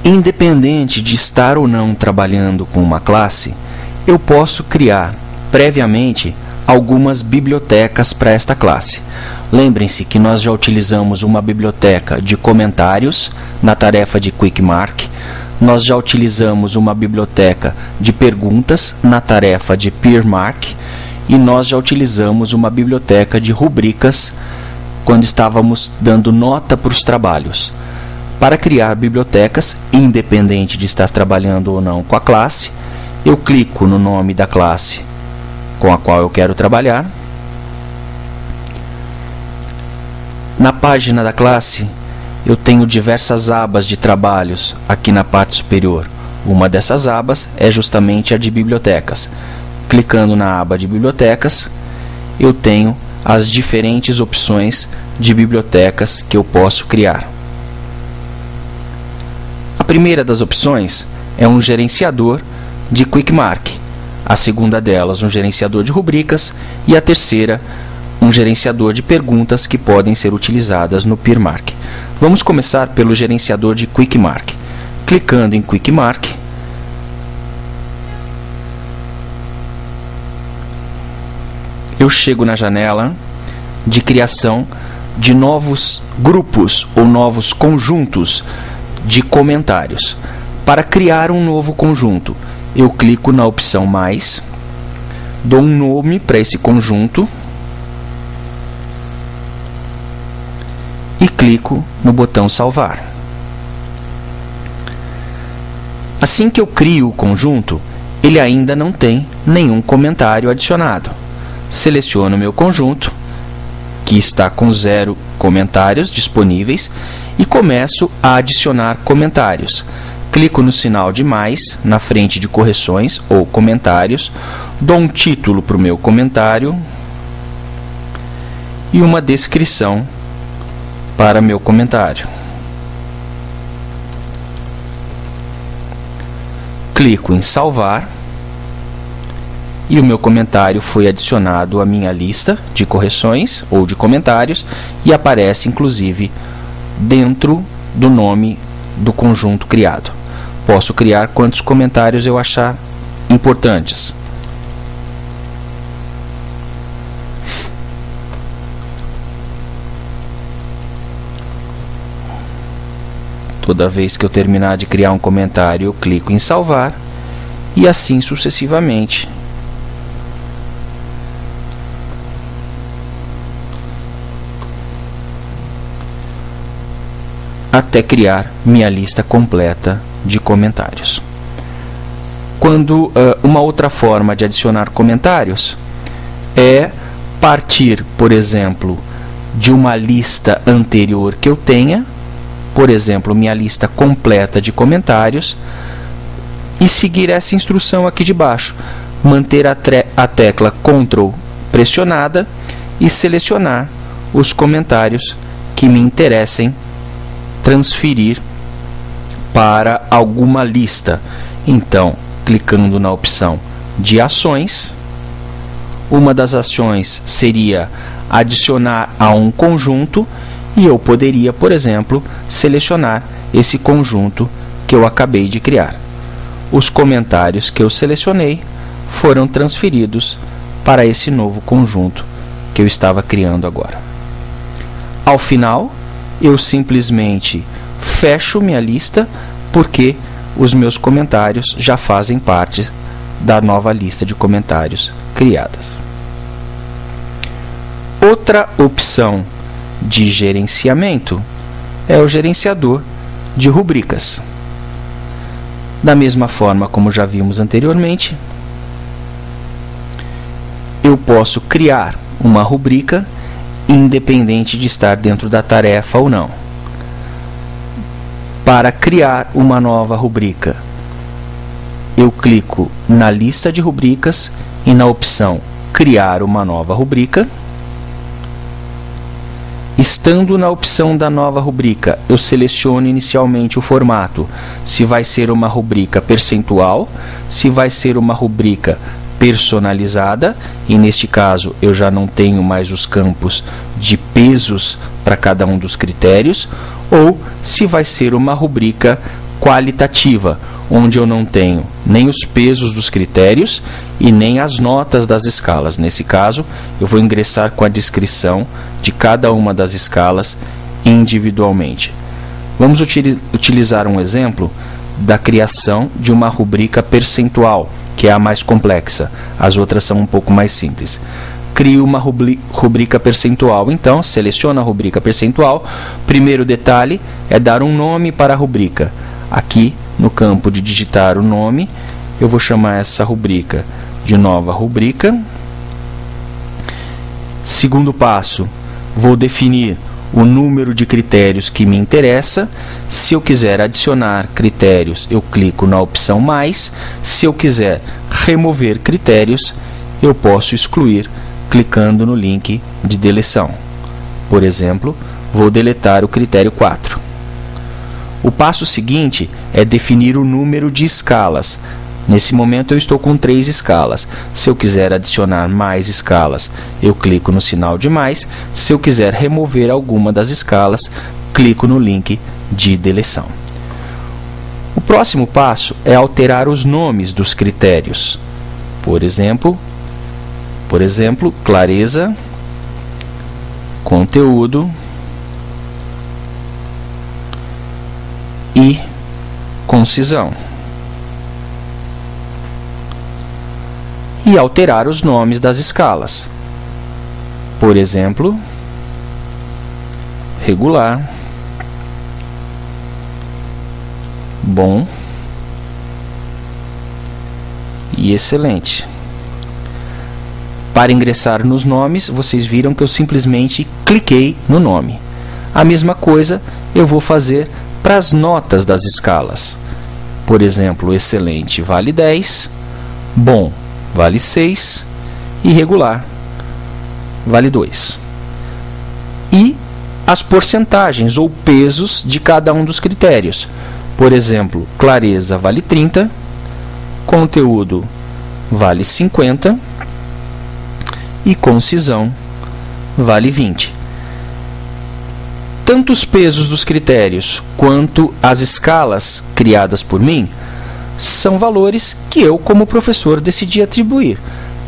Independente de estar ou não trabalhando com uma classe, eu posso criar previamente algumas bibliotecas para esta classe. Lembrem-se que nós já utilizamos uma biblioteca de comentários na tarefa de Quick Mark, nós já utilizamos uma biblioteca de perguntas na tarefa de Peer Mark e nós já utilizamos uma biblioteca de rubricas quando estávamos dando nota para os trabalhos. Para criar bibliotecas, independente de estar trabalhando ou não com a classe, eu clico no nome da classe com a qual eu quero trabalhar. Na página da classe, eu tenho diversas abas de trabalhos aqui na parte superior. Uma dessas abas é justamente a de bibliotecas. Clicando na aba de bibliotecas, eu tenho as diferentes opções de bibliotecas que eu posso criar. A primeira das opções é um gerenciador de Quick Mark, a segunda delas um gerenciador de rubricas e a terceira um gerenciador de perguntas que podem ser utilizadas no Peer Mark. Vamos começar pelo gerenciador de Quick Mark. Clicando em Quick Mark, eu chego na janela de criação de novos grupos ou novos conjuntos de comentários. Para criar um novo conjunto, eu clico na opção mais, dou um nome para esse conjunto e clico no botão salvar. Assim que eu crio o conjunto, ele ainda não tem nenhum comentário adicionado. Seleciono o meu conjunto, que está com 0 comentários disponíveis, e começo a adicionar comentários. Clico no sinal de mais, na frente de correções ou comentários, dou um título para o meu comentário e uma descrição para meu comentário. Clico em salvar e o meu comentário foi adicionado à minha lista de correções ou de comentários e aparece inclusive dentro do nome do conjunto criado. Posso criar quantos comentários eu achar importantes. Toda vez que eu terminar de criar um comentário, eu clico em salvar e assim sucessivamente. Até criar minha lista completa de comentários. Uma outra forma de adicionar comentários é partir, por exemplo, de uma lista anterior que eu tenha, por exemplo, minha lista completa de comentários, e seguir essa instrução aqui de baixo, manter a tecla Ctrl pressionada e selecionar os comentários que me interessem transferir para alguma lista. Então, clicando na opção de ações, uma das ações seria adicionar a um conjunto e eu poderia, por exemplo, selecionar esse conjunto que eu acabei de criar. Os comentários que eu selecionei foram transferidos para esse novo conjunto que eu estava criando agora. Ao final, eu simplesmente fecho minha lista porque os meus comentários já fazem parte da nova lista de comentários criadas. Outra opção de gerenciamento é o gerenciador de rubricas. Da mesma forma como já vimos anteriormente, eu posso criar uma rubrica independente de estar dentro da tarefa ou não. Para criar uma nova rubrica, eu clico na lista de rubricas e na opção Criar uma nova rubrica. Estando na opção da nova rubrica, eu seleciono inicialmente o formato, se vai ser uma rubrica percentual, se vai ser uma rubrica personalizada, e neste caso eu já não tenho mais os campos de pesos para cada um dos critérios, ou se vai ser uma rubrica qualitativa, onde eu não tenho nem os pesos dos critérios e nem as notas das escalas. Nesse caso, eu vou ingressar com a descrição de cada uma das escalas individualmente. Vamos utilizar um exemplo da criação de uma rubrica percentual, que é a mais complexa. As outras são um pouco mais simples. Crio uma rubrica percentual. Então, seleciona a rubrica percentual. Primeiro detalhe é dar um nome para a rubrica. Aqui, no campo de digitar o nome, eu vou chamar essa rubrica de nova rubrica. Segundo passo, vou definir o número de critérios que me interessa. Se eu quiser adicionar critérios, eu clico na opção mais. Se eu quiser remover critérios, eu posso excluir clicando no link de deleção. Por exemplo, vou deletar o critério 4. O passo seguinte é definir o número de escalas. Nesse momento eu estou com 3 escalas. Se eu quiser adicionar mais escalas, eu clico no sinal de mais. Se eu quiser remover alguma das escalas, clico no link de deleção. O próximo passo é alterar os nomes dos critérios. Por exemplo, clareza, conteúdo e concisão. E alterar os nomes das escalas. Por exemplo, regular, bom e excelente. Para ingressar nos nomes, vocês viram que eu simplesmente cliquei no nome. A mesma coisa eu vou fazer para as notas das escalas. Por exemplo, excelente vale 10, bom vale 6 e regular vale 2. E as porcentagens ou pesos de cada um dos critérios. Por exemplo, clareza vale 30, conteúdo vale 50 e concisão vale 20. Tanto os pesos dos critérios quanto as escalas criadas por mim são valores que eu, como professor, decidi atribuir.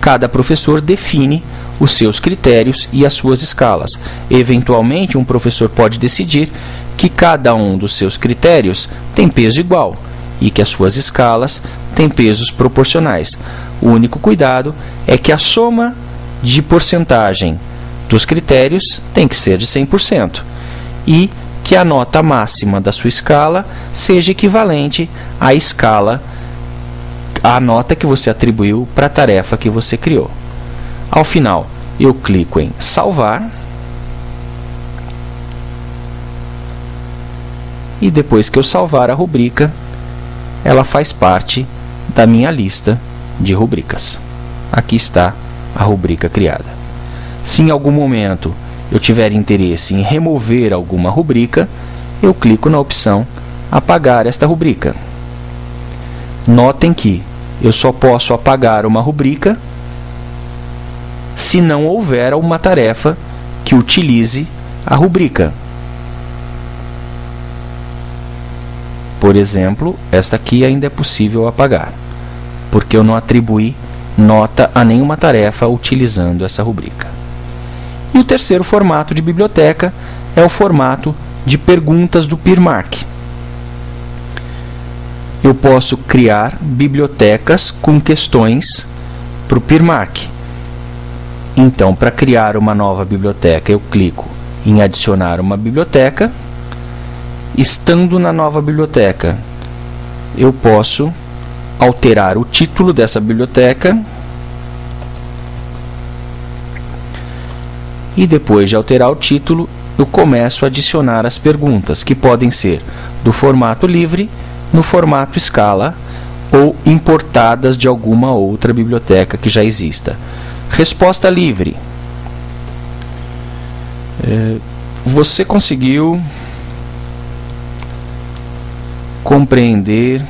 Cada professor define os seus critérios e as suas escalas. Eventualmente, um professor pode decidir que cada um dos seus critérios tem peso igual e que as suas escalas têm pesos proporcionais. O único cuidado é que a soma de porcentagem dos critérios tem que ser de 100% e que a nota máxima da sua escala seja equivalente à escala, à nota que você atribuiu para a tarefa que você criou. Ao final, eu clico em salvar e depois que eu salvar a rubrica, ela faz parte da minha lista de rubricas. Aqui está a rubrica criada. Se em algum momento eu tiver interesse em remover alguma rubrica, eu clico na opção apagar esta rubrica. Notem que eu só posso apagar uma rubrica se não houver uma tarefa que utilize a rubrica. Por exemplo, esta aqui ainda é possível apagar, porque eu não atribuí nota a nenhuma tarefa utilizando essa rubrica. E o terceiro formato de biblioteca é o formato de perguntas do PeerMark. Eu posso criar bibliotecas com questões para o PeerMark. Então, para criar uma nova biblioteca, eu clico em adicionar uma biblioteca. Estando na nova biblioteca, eu posso alterar o título dessa biblioteca. E depois de alterar o título, eu começo a adicionar as perguntas, que podem ser do formato livre, no formato escala, ou importadas de alguma outra biblioteca que já exista. Resposta livre. Você conseguiu compreender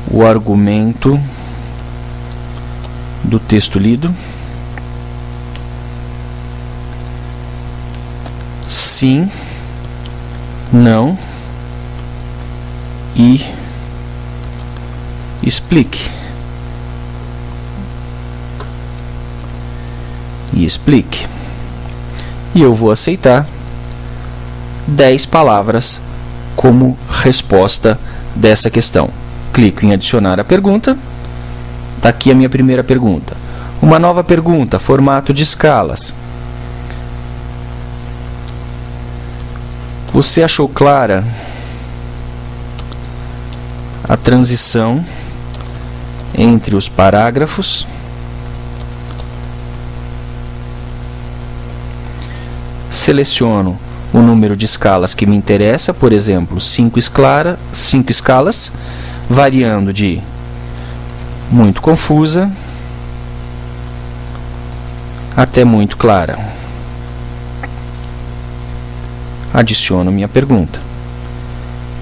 o argumento do texto lido? Sim, não e explique. E eu vou aceitar 10 palavras como resposta dessa questão. Clico em adicionar a pergunta. Está aqui a minha primeira pergunta. Uma nova pergunta, formato de escalas. Você achou clara a transição entre os parágrafos? Seleciono o número de escalas que me interessa, por exemplo, 5 escalas, variando de muito confusa até muito clara. Adiciono minha pergunta.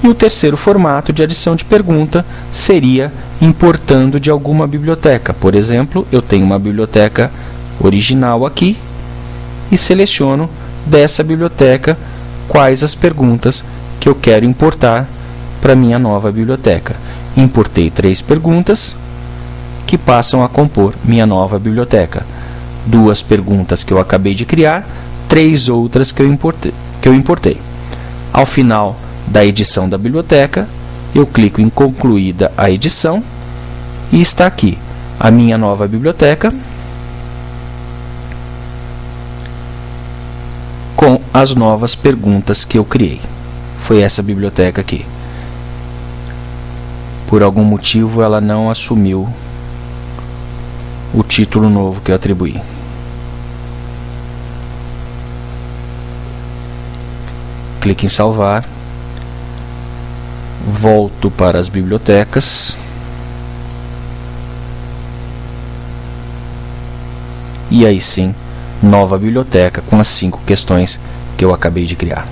E o terceiro formato de adição de pergunta seria importando de alguma biblioteca. Por exemplo, eu tenho uma biblioteca original aqui e seleciono dessa biblioteca quais as perguntas que eu quero importar para minha nova biblioteca. Importei 3 perguntas que passam a compor minha nova biblioteca. 2 perguntas que eu acabei de criar, 3 outras que eu importei. Ao final da edição da biblioteca, eu clico em concluída a edição e está aqui a minha nova biblioteca com as novas perguntas que eu criei. Foi essa biblioteca aqui. Por algum motivo ela não assumiu o título novo que eu atribuí. Clique em salvar. Volto para as bibliotecas. E aí sim, nova biblioteca com as 5 questões que eu acabei de criar.